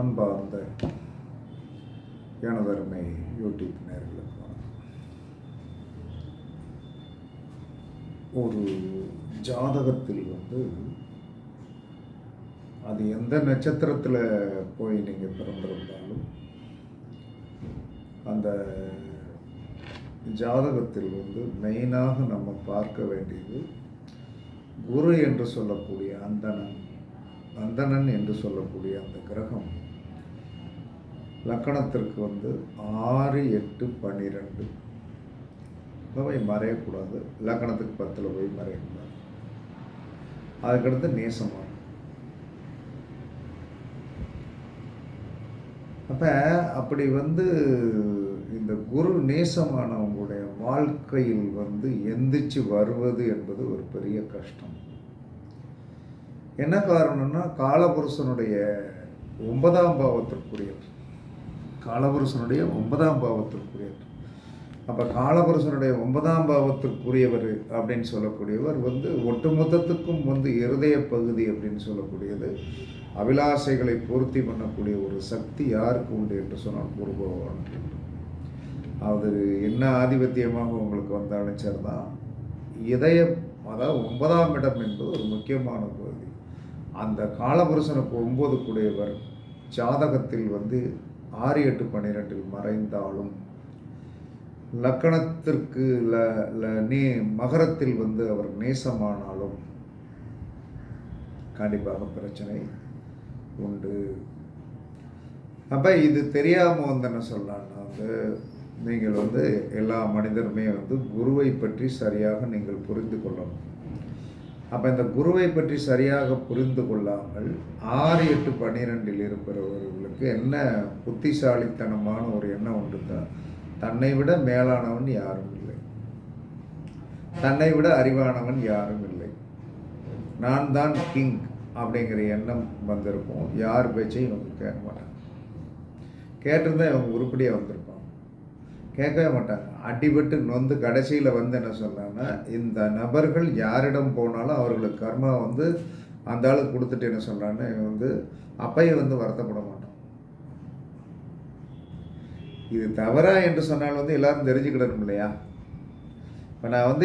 அன்பார்ந்த எனதருமை யூடியூப் நேயர்களுக்கு ஒரு ஜாதகத்தில் அது எந்த நட்சத்திரத்தில் போய் நீங்கள் பிறந்திருந்தாலும் அந்த ஜாதகத்தில் மெயினாக நம்ம பார்க்க வேண்டியது குரு என்று சொல்லக்கூடிய அந்தணன் என்று சொல்லக்கூடிய அந்த கிரகம் லக்கணத்திற்கு 6, 8, 12 போய் மறையக்கூடாது. லக்கணத்துக்கு 10 போய் மறையக்கூடாது. அதுக்கடுத்து நேசமான. அப்படி இந்த குரு நேசமானவங்களுடைய வாழ்க்கையில் எந்திரிச்சு வருவது என்பது ஒரு பெரிய கஷ்டம். என்ன காரணம்னா காலபுருஷனுடைய 9ஆம் பாவத்திற்குரியவர். காலபுருஷனுடைய 9ஆம் பாவத்திற்குரியவர். அப்போ காலபுருஷனுடைய 9ஆம் பாவத்திற்குரியவர் அப்படின்னு சொல்லக்கூடியவர் ஒட்டுமொத்தத்துக்கும் இருதய பகுதி அப்படின்னு சொல்லக்கூடியது அபிலாசைகளை பூர்த்தி பண்ணக்கூடிய ஒரு சக்தி யாருக்கு உண்டு என்று சொன்னால் குரு பகவான். அது என்ன ஆதிபத்தியமாக உங்களுக்கு வந்தாலும் சரிதான், இதயம் அதாவது 9ஆம் இடம் என்பது ஒரு முக்கியமான பகுதி. அந்த காலபுருஷனுக்கு 9 கூடியவர் ஜாதகத்தில் 6, 8, 12 மறைந்தாலும் லக்கணத்திற்கு மகரத்தில் அவர் நேசமானாலும் கண்டிப்பாக பிரச்சனை உண்டு. அப்போ இது தெரியாமல் என்ன சொல்லலாம்னா நீங்கள் எல்லா மனிதருமே குருவை பற்றி சரியாக நீங்கள் புரிந்து கொள்ளணும். அப்போ இந்த குருவை பற்றி சரியாக புரிந்து கொள்ளாமல் 6, 8, 12 இருப்பவர்களுக்கு என்ன புத்திசாலித்தனமான ஒரு எண்ணம் உண்டு தான், தன்னை விட மேலானவன் யாரும் இல்லை, தன்னை விட அறிவானவன் யாரும் இல்லை, நான் தான் கிங் அப்படிங்கிற எண்ணம் வந்திருக்கும். யார் பேச்சையும் இவங்க கேட்க மாட்டாங்க. கேட்டிருந்தா இவங்க உருப்படியாக வந்திருப்பாங்க. கேட்கவே மாட்டாங்க. அடிபட்டு நொந்து கடைசியில் என்ன சொன்னாங்கன்னா, இந்த நபர்கள் யாரிடம் போனாலும் அவர்களுக்கு கர்மா அந்த ஆளுக்கு கொடுத்துட்டு என்ன சொல்கிறான்னு அப்பையும் வருத்தப்பட மாட்டான். இது தவறா என்று சொன்னால் எல்லாரும் தெரிஞ்சுக்கிடணும் இல்லையா? இப்போ நான்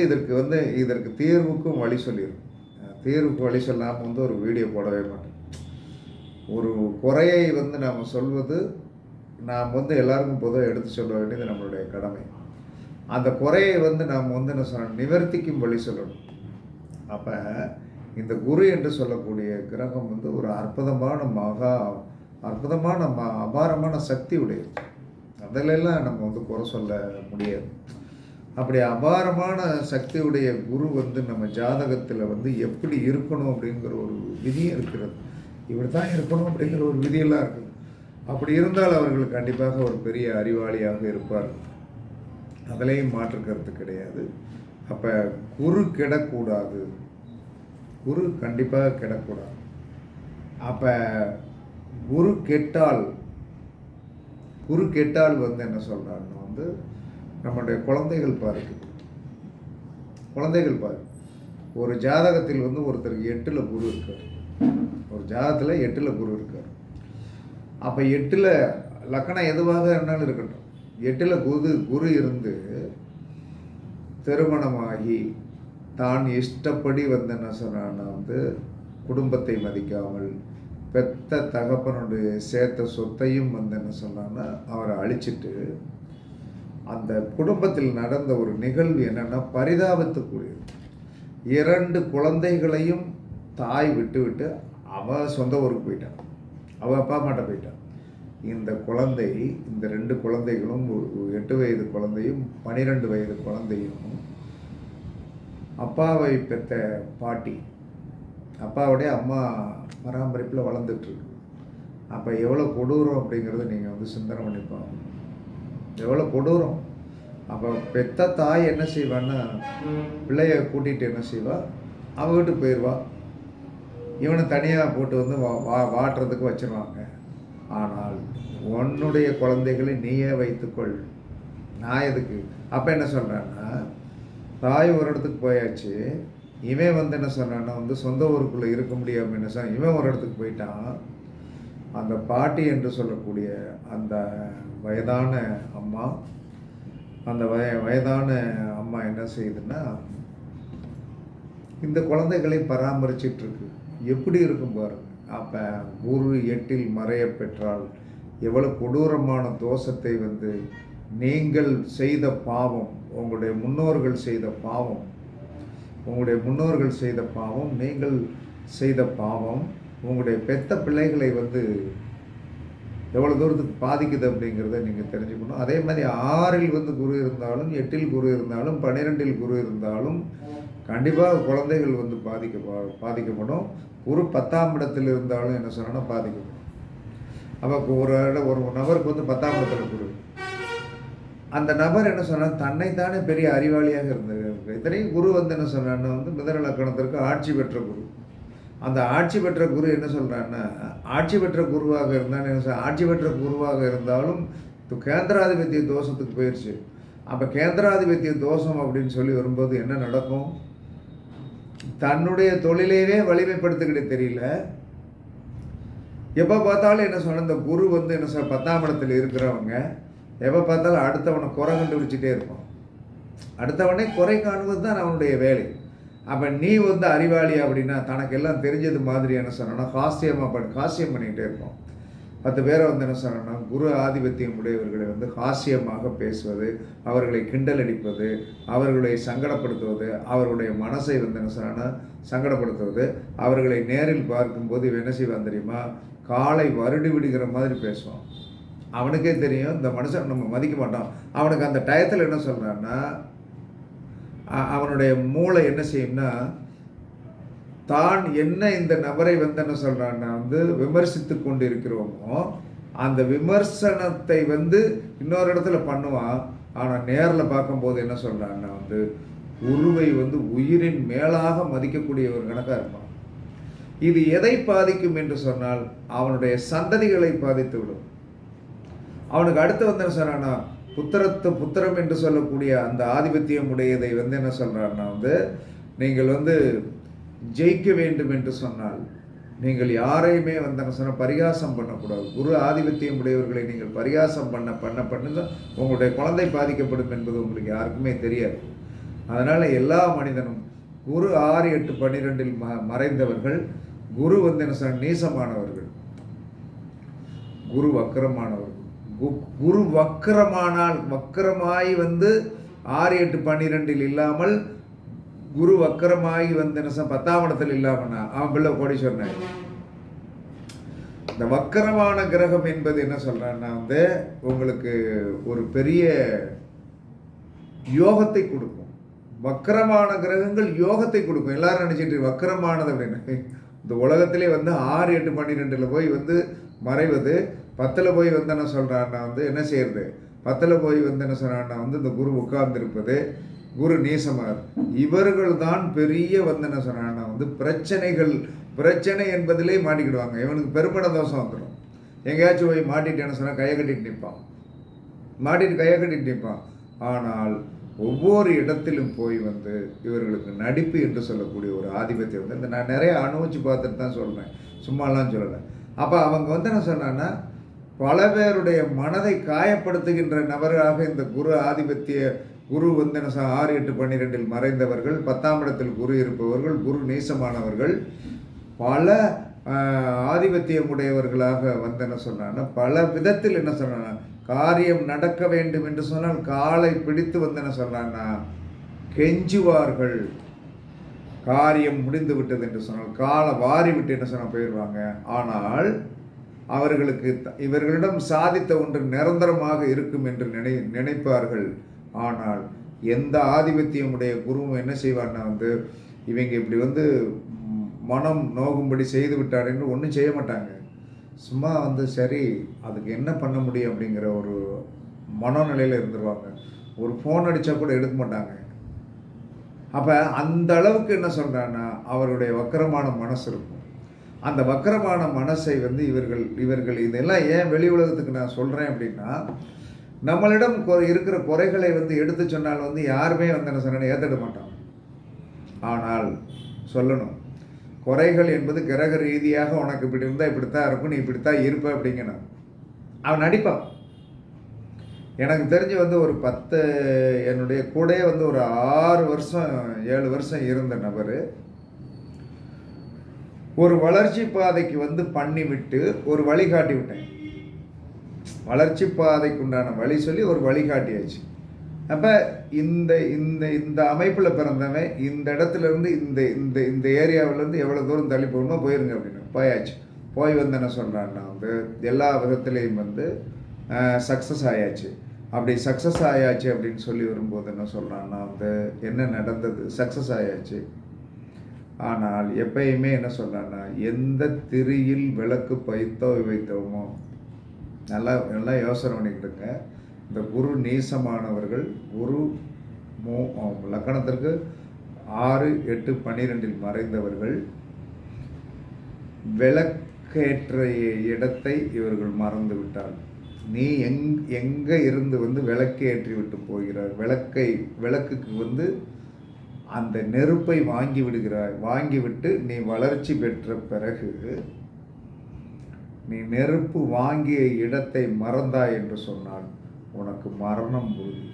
இதற்கு தீர்வுக்கும் வழி சொல்லிடுறேன். தீர்வுக்கு வழி சொல்லாமல் ஒரு வீடியோ போடவே மாட்டேன். ஒரு குறையை நாம் சொல்வது நாம் எல்லாருக்கும் பொதுவாக எடுத்து சொல்ல வேண்டியது நம்மளுடைய கடமை. அந்த குறையை நாம் என்ன சொல்ல நிவர்த்திக்கும் வழி சொல்லணும். அப்போ இந்த குரு என்று சொல்லக்கூடிய கிரகம் ஒரு அற்புதமான அபாரமான சக்தி உடையது. அதிலெல்லாம் நம்ம குறை சொல்ல முடியாது. அப்படி அபாரமான சக்தியுடைய குரு நம்ம ஜாதகத்தில் எப்படி இருக்கணும் அப்படிங்கிற ஒரு விதியும் இருக்கிறது. இப்படி தான் இருக்கணும் அப்படிங்கிற ஒரு விதியெல்லாம் இருக்குது. அப்படி இருந்தால் அவர்கள் கண்டிப்பாக ஒரு பெரிய அறிவாளியாக இருப்பார். அதிலையும் மாற்று கருத்து கிடையாது. அப்போ குரு கெடக்கூடாது, குரு கண்டிப்பாக கெடக்கூடாது. அப்போ குரு கெட்டால் என்ன சொல்கிறான்னு நம்மளுடைய குழந்தைகள் பாதிக்கும். குழந்தைகள் பாதிக்கும். ஒரு ஜாதகத்தில் ஒருத்தருக்கு 8ல் குரு இருக்கார். ஒரு ஜாதகத்தில் 8ல் குரு இருக்கார். அப்போ 8ல் லக்கணம் எதுவாக இருந்தாலும் இருக்கட்டும், 8ல் குரு இருந்து திருமணமாகி தான் இஷ்டப்படி என்ன சொன்னான்னா குடும்பத்தை மதிக்காமல் பெத்த தகப்பனுடைய சேர்த்த சொத்தையும் என்ன சொன்னான்னா அவரை அழிச்சிட்டு அந்த குடும்பத்தில் நடந்த ஒரு நிகழ்வு என்னென்னா பரிதாபத்துக்குரியது. 2 குழந்தைகளையும் தாய் விட்டு அவன் சொந்த ஊருக்கு போயிட்டான். அவள் அப்பா அம்மாட்ட போயிட்டான். இந்த 2 குழந்தைகளும் 8 வயது குழந்தையும் 12 வயது குழந்தையும் அப்பாவை பெற்ற பாட்டி, அப்பாவுடைய அம்மா பராமரிப்பில் வளர்ந்துட்டுருக்கு. அப்போ எவ்வளோ கொடூரம் அப்படிங்கிறத நீங்கள் சிந்தனை பண்ணிப்பாங்க. எவ்வளோ கொடூரம். அப்போ பெத்த தாய் என்ன செய்வான்னா பிள்ளைய கூட்டிகிட்டு என்ன செய்வா, அவன் வீட்டுக்கு போயிடுவா. இவனை தனியாக போட்டு வாட்டுறதுக்கு வச்சிருவாங்க. ஆனால் உன்னுடைய குழந்தைகளை நீயே வைத்துக்கொள், நான் எதுக்கு? அப்போ என்ன சொல்கிறான்னா, தாய் ஒரு இடத்துக்கு போயாச்சு, இவன் என்ன சொன்னான்னா சொந்த ஊருக்குள்ளே இருக்க முடியாமல் என்ன சொன்ன, இவன் ஒரு இடத்துக்கு போயிட்டான். அந்த பாட்டி என்று சொல்லக்கூடிய அந்த வயதான அம்மா, அந்த வயதான அம்மா என்ன செய்யுதுன்னா, இந்த குழந்தைகளை பராமரிச்சிட்ருக்கு. எப்படி இருக்கும் பாருங்க. அப்போ குரு 8ல் மறைய பெற்றால் எவ்வளோ கொடூரமான தோஷத்தை வந்து நீங்கள் செய்த பாவம், உங்களுடைய முன்னோர்கள் செய்த பாவம், உங்களுடைய முன்னோர்கள் செய்த பாவம், நீங்கள் செய்த பாவம் உங்களுடைய பெத்த பிள்ளைகளை வந்து எவ்வளோ தூரத்துக்கு பாதிக்குது அப்படிங்கிறத நீங்கள் தெரிஞ்சுக்கணும். அதே மாதிரி 6ல் வந்து குரு இருந்தாலும், 8ல் குரு இருந்தாலும், 12ல் குரு இருந்தாலும் கண்டிப்பாக குழந்தைகள் வந்து பாதிக்கப்படும். குரு 10ஆம் இடத்தில் இருந்தாலும் என்ன சொன்னால் பாதிக்கப்படும். அப்போ ஒரு நபருக்கு வந்து 10ஆம் இடத்துல குரு, அந்த நபர் என்ன சொன்னால் தன்னைத்தானே பெரிய அறிவாளியாக இருந்தது. இத்தனையும் குரு வந்து என்ன சொன்னான்னா வந்து மிதுன லக்கணத்திற்கு ஆட்சி பெற்ற குரு. அந்த ஆட்சி பெற்ற குரு என்ன சொல்கிறான்னா, ஆட்சி பெற்ற குருவாக இருந்தாலும் என்ன ஆட்சி பெற்ற குருவாக இருந்தாலும் கேந்திராதிபத்திய தோஷத்துக்கு போயிடுச்சு. அப்போ கேந்திராதிபத்திய தோஷம் அப்படின்னு சொல்லி வரும்போது என்ன நடக்கும்? தன்னுடைய தொழிலையே வலிமைப்படுத்திக்கிட்டு தெரியல. எப்போ பார்த்தாலும் என்ன சொன்ன, இந்த குரு வந்து என்ன சொல் 10ஆம் இடத்துல இருக்கிறவங்க எப்போ பார்த்தாலும் அடுத்தவனை குறை கண்டுபிடிச்சிட்டே இருப்பான். அடுத்தவனே குறை காணுவது தான் அவனுடைய வேலை. அப்போ நீ வந்து அறிவாளி அப்படின்னா தனக்கு எல்லாம் தெரிஞ்சது மாதிரி என்ன சொன்னா காசியம் பண்ணிக்கிட்டே இருப்போம். 10 பேரை வந்து என்ன சொன்னா குரு ஆதிபத்தியம் உடையவர்களை வந்து ஹாஸ்யமாக பேசுவது, அவர்களை கிண்டல் அடிப்பது, அவர்களை சங்கடப்படுத்துவது, அவர்களுடைய மனசை வந்து என்ன சொன்னா சங்கடப்படுத்துவது, அவர்களை நேரில் பார்க்கும்போது என்ன செய்வான் தெரியுமா, காலை வருடி விடுகிற மாதிரி பேசுவான். அவனுக்கே தெரியும் இந்த மனுஷன் நம்ம மதிக்க மாட்டோம். அவனுக்கு அந்த டயத்தில் என்ன சொல்கிறான்னா, அவனுடைய மூளை என்ன செய்யும்னா, தான் என்ன இந்த நபரை வந்து என்ன சொல்கிறான்னா வந்து விமர்சித்து கொண்டு இருக்கிறோமோ அந்த விமர்சனத்தை வந்து இன்னொரு இடத்துல பண்ணுவான். ஆனால் நேரில் பார்க்கும்போது என்ன சொல்கிறான்னா வந்து குருவை வந்து உயிரின் மேலாக மதிக்கக்கூடிய ஒரு கணக்காக இருப்பான். இது எதை பாதிக்கும் என்று சொன்னால் அவனுடைய சந்ததிகளை பாதித்து விடும். அவனுக்கு அடுத்து வந்து என்ன சொல்கிறான்னா புத்திரம் என்று சொல்லக்கூடிய அந்த ஆதிபத்தியம் உடையதை வந்து என்ன சொல்கிறான்னா வந்து நீங்கள் வந்து ஜெயிக்க வேண்டும் என்று சொன்னால் நீங்கள் யாரையுமே வந்து என்ன சொன்னால் பரிகாசம் பண்ணக்கூடாது. குரு ஆதிபத்தியம் உடையவர்களை நீங்கள் பரிகாசம் பண்ண உங்களுடைய குழந்தை பாதிக்கப்படும் என்பது உங்களுக்கு யாருக்குமே தெரியாது. அதனால் எல்லா மனிதனும் குரு 6, 8, 12ல் மறைந்தவர்கள், குரு வந்து என்ன சொன்னால் நீசமானவர்கள், குரு வக்கரமானவர்கள். குரு வக்கரமாய் வந்து 6, 8, 12ல் இல்லாமல் குரு வக்கரமாகி வந்து என்ன 10ஆம் இடத்துல இல்லாமன்னா அவன் பிள்ளை கோடீஸ்வரன். இந்த வக்கரமான கிரகம் என்பது என்ன சொல்றான்னா வந்து உங்களுக்கு ஒரு பெரிய யோகத்தை கொடுக்கும். வக்கரமான கிரகங்கள் யோகத்தை கொடுக்கும். எல்லாரும் நினைச்சிட்டு வக்கரமானது அப்படின்னு இந்த உலகத்திலே வந்து 6, 8, 12ல் போய் வந்து மறைவது, 10ல் போய் வந்து என்ன சொல்கிறான்னா வந்து என்ன செய்யறது, 10ல் போய் வந்து என்ன சொல்கிறான்னா வந்து இந்த குரு உட்கார்ந்திருப்பது, குரு நீசமார், இவர்கள் தான் பெரிய வந்து என்ன சொன்னான்னா வந்து பிரச்சனை என்பதிலே மாட்டிக்கிடுவாங்க. இவனுக்கு பெருமட தோஷம் வந்துடும். எங்கேயாச்சும் போய் மாட்டிட்டு என்ன சொன்னால் கையை கட்டிட்டு நிற்பான். ஆனால் ஒவ்வொரு இடத்திலும் போய் வந்து இவர்களுக்கு நடிப்பு என்று சொல்லக்கூடிய ஒரு ஆதிபத்தியம் வந்து நான் நிறைய அனுபவிச்சு பார்த்துட்டு தான் சொல்கிறேன், சும்மாலாம் சொல்லலை. அப்போ அவங்க வந்து என்ன சொன்னான்னா பல பேருடைய மனதை காயப்படுத்துகின்ற நபராக இந்த குரு வந்து என்ன 6, 8, 12ல் மறைந்தவர்கள், 10ஆம் இடத்தில் குரு இருப்பவர்கள், குரு நீசமானவர்கள், பல ஆதிபத்தியம் உடையவர்களாக வந்து என்ன சொன்னான்னா பல விதத்தில் என்ன சொன்னான்னா காரியம் நடக்க வேண்டும் என்று சொன்னால் காலை பிடித்து வந்து என்ன சொன்னான்னா கெஞ்சுவார்கள். காரியம் முடிந்து விட்டது என்று சொன்னால் காலை வாரி விட்டு என்ன சொன்னால் போயிடுவாங்க. ஆனால் அவர்களுக்கு இவர்களிடம் சாதித்த ஒன்று நிரந்தரமாக இருக்கும் என்று நினைப்பார்கள். ஆனால் எந்த ஆதிபத்தியமுடைய குருவும் என்ன செய்வார்னா வந்து இவங்க இப்படி வந்து மனம் நோகும்படி செய்து விட்டார் என்று ஒன்றும் செய்ய மாட்டாங்க. சும்மா வந்து சரி அதுக்கு என்ன பண்ண முடியும் அப்படிங்கிற ஒரு மனநிலையில் இருந்துருவாங்க. ஒரு ஃபோன் அடித்தா கூட எடுக்க மாட்டாங்க. அப்போ அந்த அளவுக்கு என்ன சொல்கிறான்னா அவருடைய வக்கரமான மனசு இருக்கும். அந்த வக்கரமான மனசை வந்து இவர்கள் இதெல்லாம் ஏன் வெளி உலகத்துக்கு நான் சொல்கிறேன் அப்படின்னா, நம்மளிடம் இருக்கிற குறைகளை வந்து எடுத்து சொன்னால் வந்து யாருமே வந்து என்ன சொன்னால் ஏற்றுட மாட்டாங்க. ஆனால் சொல்லணும், குறைகள் என்பது கிரக ரீதியாக உனக்கு இப்படி இருந்தால் இப்படித்தான் இருக்கும், நீ இப்படித்தான் இருப்ப அப்படிங்கணும். அவன் நடிப்பான். எனக்கு தெரிஞ்சு வந்து ஒரு 10 என்னுடைய கூடயே வந்து ஒரு 6 வருஷம் 7 வருஷம் இருந்த நபர் ஒரு வளர்ச்சி பாதைக்கு வந்து பண்ணிவிட்டு ஒரு வழிகாட்டி விட்டேன். வளர்ச்சி பாதைக்கு உண்டான வழி சொல்லி ஒரு வழிகாட்டியாச்சு. அப்போ இந்த இந்த இந்த அமைப்பில் பிறந்தவன் இந்த இடத்துல இருந்து இந்த இந்த இந்த ஏரியாவிலேருந்து எவ்வளோ தூரம் தள்ளி போகணுமோ போயிருங்க அப்படின்னு போயாச்சு. போய் வந்து என்ன சொல்கிறான்னா வந்து எல்லா விதத்துலேயும் வந்து சக்ஸஸ் ஆயாச்சு. அப்படி சக்ஸஸ் ஆயாச்சு அப்படின்னு சொல்லி வரும்போது என்ன சொல்கிறான்னா வந்து என்ன நடந்தது, சக்ஸஸ் ஆயாச்சு. ஆனால் எப்பயுமே என்ன சொல்கிறான்னா, எந்த திரியில் விளக்கு வைத்தோமோ நல்லா நல்லா யோசனை பண்ணிக்கிட்டுங்க. இந்த குரு நீசமானவர்கள் குரு லக்கணத்திற்கு 6, 8, 12 மறைந்தவர்கள் விளக்கேற்ற இடத்தை இவர்கள் மறந்து விட்டால் நீ எங்கே இருந்து வந்து விளக்கை ஏற்றி விட்டு போகிறார், விளக்குக்கு வந்து அந்த நெருப்பை வாங்கி விடுகிறாய். வாங்கிவிட்டு நீ வளர்ச்சி பெற்ற பிறகு நீ நெருப்பு வாங்கிய இடத்தை மறந்தாய் என்று சொன்னால் உனக்கு மரணம் உறுதி.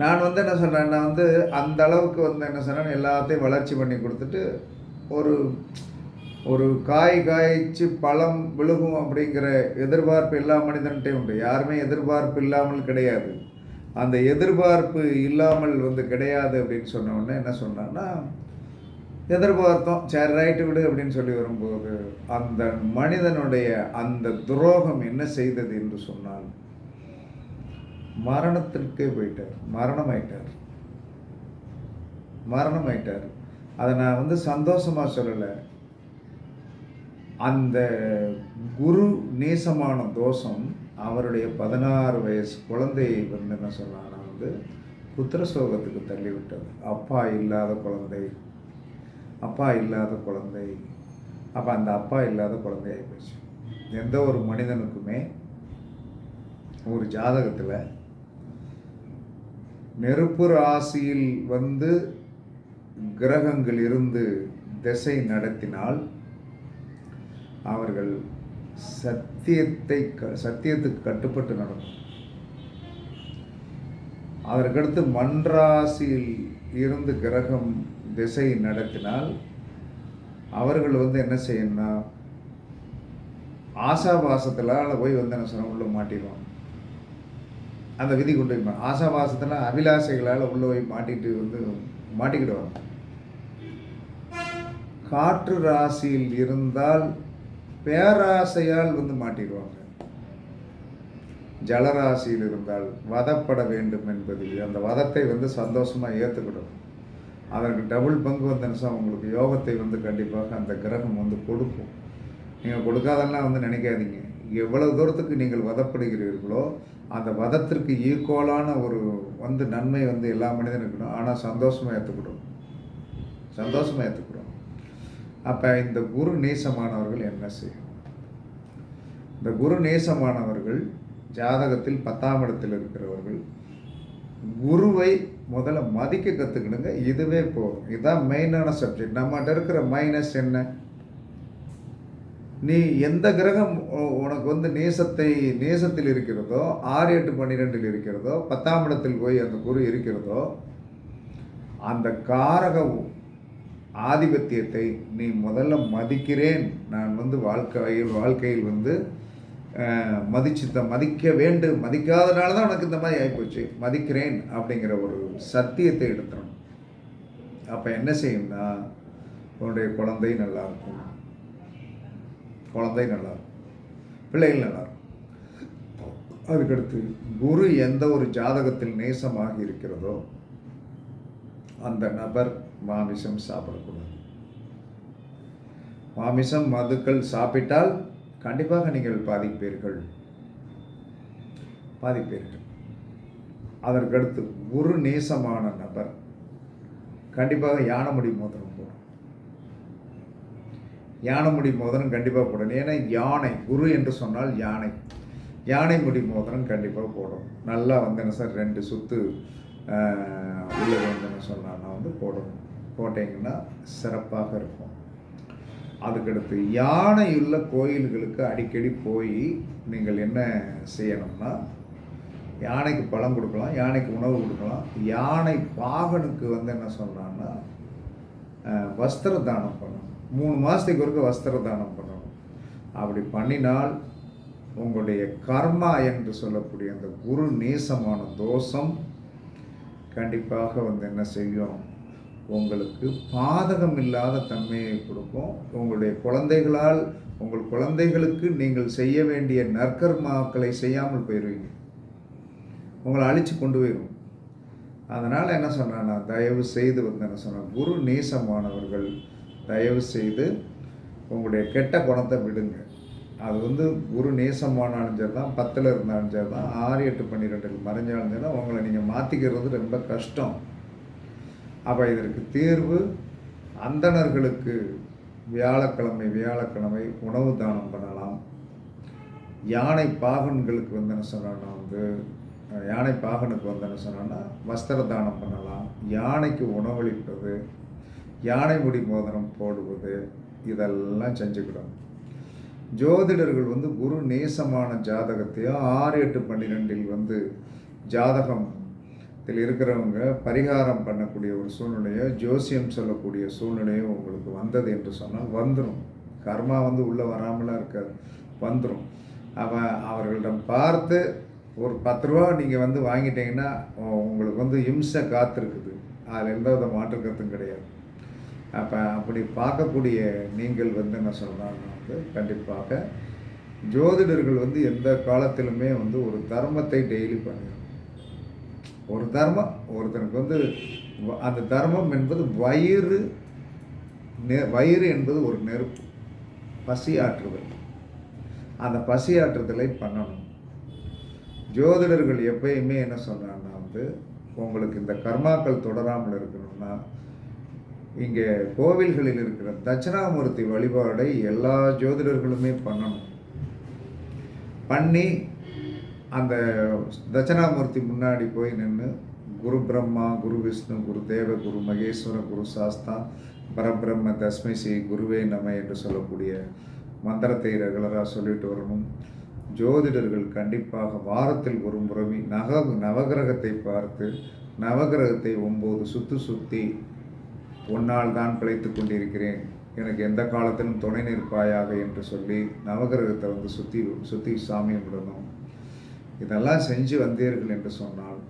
நான் வந்து என்ன சொன்னேன்னா வந்து அந்த அளவுக்கு வந்து என்ன சொன்னேன், எல்லாத்தையும் வளர்ச்சி பண்ணி கொடுத்துட்டு ஒரு ஒரு காய்ச்சி பழம் விழுகும் அப்படிங்கிற எதிர்பார்ப்பு எல்லா மனிதன்கிட்டையும் உண்டு. யாருமே எதிர்பார்ப்பு இல்லாமல் கிடையாது. அந்த எதிர்பார்ப்பு இல்லாமல் வந்து கிடையாது அப்படின்னு சொன்ன உடனே என்ன சொன்னான்னா, எதிர்பார்த்தோம் சரி ரைட்டு விடு அப்படின்னு சொல்லி வரும்போது அந்த மனிதனுடைய அந்த துரோகம் என்ன செய்தது என்று சொன்னால் மரணத்திற்கே போயிட்டார். மரணமாயிட்டார். அதை நான் வந்து சந்தோஷமாக சொல்லலை. அந்த குரு நேசமான தோஷம் அவருடைய 16 வயசு குழந்தையை வந்து என்ன சொன்னான்னா வந்து புத்திர சோகத்துக்கு தள்ளிவிட்டது. அப்பா இல்லாத குழந்தை. அப்போ அந்த அப்பா இல்லாத குழந்தையாகி போச்சு. எந்த ஒரு மனிதனுக்குமே ஒரு ஜாதகத்தில் நெருப்பு ராசியில் வந்து கிரகங்கள் இருந்து திசை நடத்தினால் அவர்கள் சத்தியத்துக்கு கட்டுப்பட்டு நடக்கும். அதற்கடுத்து மன்றாசியில் இருந்து கிரகம் திசை நடத்தினால் அவர்கள் வந்து என்ன செய்யணும்னா ஆசாபாசத்தில் போய் வந்து என்ன சொன்ன உள்ள மாட்டிடுவாங்க. அந்த விதி கொண்டு போய் ஆசாபாசத்தில் அபிலாசைகளால் உள்ள போய் மாட்டிக்கிடுவாங்க. காற்று ராசியில் இருந்தால் பேராசையால் வந்து மாட்டிடுவாங்க. ஜலராசியில் இருந்தால் வதப்பட வேண்டும் என்பது அந்த வதத்தை வந்து சந்தோஷமாக ஏற்றுக்கிடும். அதற்கு டபுள் பங்கு வந்து உங்களுக்கு யோகத்தை வந்து கண்டிப்பாக அந்த கிரகம் வந்து கொடுக்கும். நீங்கள் கொடுக்காதெல்லாம் வந்து நினைக்காதீங்க. எவ்வளவு தூரத்துக்கு நீங்கள் வதப்படுகிறீர்களோ அந்த வதத்திற்கு ஈக்குவலான ஒரு வந்து நன்மை வந்து எல்லா மனிதனுக்கும். ஆனால் சந்தோஷமாக ஏற்றுக்கிடும். அப்போ இந்த குரு நேசமானவர்கள் என்ன செய்யும்? இந்த குரு நேசமானவர்கள் ஜாதகத்தில் 10ஆம் இடத்தில் இருக்கிறவர்கள் குருவை முதல்ல மதிக்க கற்றுக்கணுங்க. இதுவே போதும். இதுதான் மெயினான சப்ஜெக்ட். நம்மகிட்ட இருக்கிற மைனஸ் என்ன? நீ எந்த கிரகம் உனக்கு வந்து நேசத்தில் இருக்கிறதோ 6, 8, 12 இருக்கிறதோ 10ஆம் இடத்தில் போய் அந்த குரு இருக்கிறதோ அந்த காரக ஆதிபத்தியத்தை நீ முதல்ல மதிக்கிறேன். நான் வந்து வாழ்க்கையில் வந்து மதிக்க வேண்டும். மதிக்காதனால தான் உனக்கு இந்த மாதிரி ஆகிப்போச்சு. மதிக்கிறேன் அப்படிங்கிற ஒரு சத்தியத்தை எடுத்துடணும். அப்போ என்ன செய்யும்னா உன்னுடைய குழந்தை நல்லாயிருக்கும், பிள்ளைகள் நல்லாயிருக்கும். அதுக்கடுத்து குரு எந்த ஒரு ஜாதகத்தில் நேசமாக இருக்கிறதோ அந்த நபர் மாமிசம் சாப்பிடக்கூடாது. மாமிசம் மதுக்கள் சாப்பிட்டால் கண்டிப்பாக நீங்கள் பாதிப்பீர்கள். அதற்கடுத்து குரு நேசமான நபர் கண்டிப்பாக யானைமுடி மோதிரம் போடணும். யானைமுடி மோதிரம் கண்டிப்பாக போடணும். ஏன்னா யானை குரு என்று சொன்னால் யானை முடி மோதிரம் கண்டிப்பாக போடணும். நல்லா வந்து என்ன சார் 2 சுத்து உள்ள வந்து என்ன சொன்னான்னா வந்து போடணும். போட்டிங்கன்னா சிறப்பாக இருக்கும். அதுக்கடுத்து யானையுள்ள கோயில்களுக்கு அடிக்கடி போய் நீங்கள் என்ன செய்யணும்னா, யானைக்கு பழம் கொடுக்கலாம், யானைக்கு உணவு கொடுக்கலாம். யானை பாகனுக்கு வந்து என்ன சொல்கிறான்னா, வஸ்திர தானம் பண்ணணும். 3 மாதத்துக்கு ஒருக்க வஸ்திர தானம் பண்ணணும். அப்படி பண்ணினால் உங்களுடைய கர்மா என்று சொல்லக்கூடிய அந்த குரு நேசமான தோஷம் கண்டிப்பாக வந்து என்ன செய்யும், உங்களுக்கு பாதகம் இல்லாத தன்மையை கொடுக்கும். உங்களுடைய குழந்தைகளால் உங்கள் குழந்தைகளுக்கு நீங்கள் செய்ய வேண்டிய நற்கர்மாக்களை செய்யாமல் போயிடுவீங்க, உங்களை அழித்து கொண்டு போயிடும். அதனால் என்ன சொன்னேன்னா, தயவு செய்து வந்து என்ன சொன்னேன், குரு நேசமானவர்கள் தயவு செய்து உங்களுடைய கெட்ட குணத்தை விடுங்க. அது வந்து குரு நேசமானாலும் சரி தான், 10ல் இருந்தாலும் சரி தான், 6, 8, 12 மறைஞ்சாலும் சரி தான், உங்களை நீங்கள் மாற்றிக்கிறது ரொம்ப கஷ்டம். அப்போ இதற்கு தீர்வு, அந்தணர்களுக்கு வியாழக்கிழமை உணவு தானம் பண்ணலாம். யானை பாகன்களுக்கு வந்து என்ன சொன்னா வந்து, யானை பாகனுக்கு வந்து என்ன சொன்னா வஸ்திர தானம் பண்ணலாம். யானைக்கு உணவளிப்பது, யானை முடி மோதிரம் போடுவது, இதெல்லாம் செஞ்சுக்கிடும். ஜோதிடர்கள் வந்து குரு நேசமான ஜாதகத்தையும் 6, 8, 12 வந்து ஜாதகத்தில் இருக்கிறவங்க பரிகாரம் பண்ணக்கூடிய ஒரு சூழ்நிலையோ, ஜோசியம் சொல்லக்கூடிய சூழ்நிலையோ உங்களுக்கு வந்தது என்று சொன்னால் வந்துடும். கர்மா வந்து உள்ளே வராமலாம் இருக்காது, வந்துடும். அவர்களிடம் பார்த்து ஒரு 10 ரூபா நீங்கள் வந்து வாங்கிட்டீங்கன்னா உங்களுக்கு வந்து இம்சை காத்திருக்குது, அதில் எந்த வித மாற்று கருத்தும் கிடையாது. அப்போ அப்படி பார்க்கக்கூடிய நீங்கள் வந்து என்ன சொல்கிறாங்கன்னா வந்து, கண்டிப்பாக ஜோதிடர்கள் வந்து எந்த காலத்திலுமே வந்து ஒரு தர்மத்தை டெய்லி பண்ணிடும். ஒரு தர்மம் ஒருத்தனுக்கு வந்து அந்த தர்மம் என்பது வயிறு என்பது ஒரு நெருப்பு, பசி ஆற்றுதல். அந்த பசி ஆற்றுதலை பண்ணணும். ஜோதிடர்கள் எப்பயுமே என்ன சொல்கிறாங்கன்னா வந்து, உங்களுக்கு இந்த கர்மாக்கள் தொடராமல் இருக்கணும்னா, இங்கே கோவில்களில் இருக்கிற தட்சிணாமூர்த்தி வழிபாடை எல்லா ஜோதிடர்களுமே பண்ணணும். பண்ணி அந்த தட்சிணாமூர்த்தி முன்னாடி போய் நின்று குரு பிரம்மா, குரு விஷ்ணு, குரு தேவ, குரு மகேஸ்வர, குரு சாஸ்தா, பரபிரம்ம தஸ்மை ஸ்ரீ குருவே நம என்று சொல்லக்கூடிய மந்திரத்தை ரெகுலராக சொல்லிட்டு வரணும். ஜோதிடர்கள் கண்டிப்பாக வாரத்தில் ஒரு முறை நவகிரகத்தை பார்த்து, நவகிரகத்தை 9 சுற்றி உன்னால் தான் பிழைத்து கொண்டிருக்கிறேன், எனக்கு எந்த காலத்திலும் துணை நிற்பாயாக என்று சொல்லி நவகிரகத்தை வந்து சுற்றி சாமி விடணும். இதெல்லாம் செஞ்சு வந்தீர்கள் என்று சொன்னால்,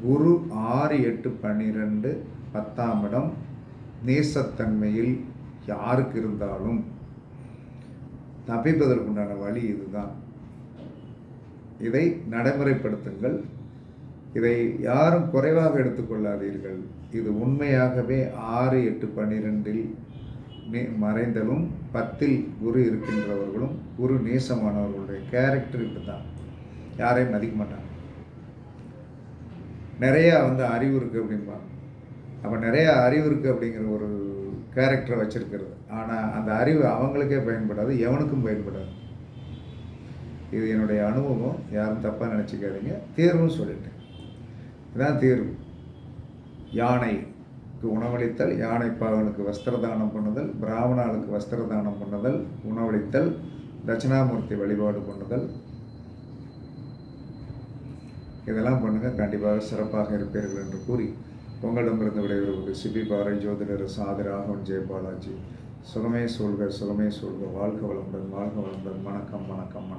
குரு 6, 8, 12, 10ஆம் இடம் நேசத்தன்மையில் யாருக்கு இருந்தாலும் தப்பிப்பதற்குண்டான வழி இதுதான். இதை நடைமுறைப்படுத்துங்கள். இதை யாரும் குறைவாக எடுத்துக்கொள்ளாதீர்கள். இது உண்மையாகவே 6, 8, 12 மறைந்தலும் 10ல் குரு இருக்கின்றவர்களும் குரு நேசமானவர்களுடைய கேரக்டர் இப்படி தான். யாரையும் மதிக்க மாட்டாங்க. நிறையா வந்து அறிவு இருக்குது அப்படின்பாங்க. அப்போ நிறையா அறிவு இருக்குது அப்படிங்கிற ஒரு கேரக்டரை வச்சுருக்கிறது. ஆனால் அந்த அறிவு அவங்களுக்கே பயன்படாது, எவனுக்கும் பயன்படாது. இது என்னுடைய அனுபவம், யாரும் தப்பாக நினச்சிக்காதீங்க. தீர்வும் சொல்லிட்டேன். இதுதான் தீர்வு. யானைக்கு உணவளித்தல், யானை பாகனுக்கு வஸ்திரதானம் பண்ணுதல், பிராமணாளுக்கு வஸ்திரதானம் பண்ணுதல், உணவளித்தல், தட்சிணாமூர்த்தி வழிபாடு பண்ணுதல், இதெல்லாம் பண்ணுங்கள். கண்டிப்பாக சிறப்பாக இருப்பீர்கள் என்று கூறி உங்களிடமிருந்து விடைபெறுவது சிபி பாறை ஜோதிடர் சாதி ராகவன் ஜெயபாலாஜி. சுகமே சொல்க, சுகமே சொல்க. வாழ்க வளமுடன், வாழ்க வளமுடன். வணக்கம், வணக்கம்.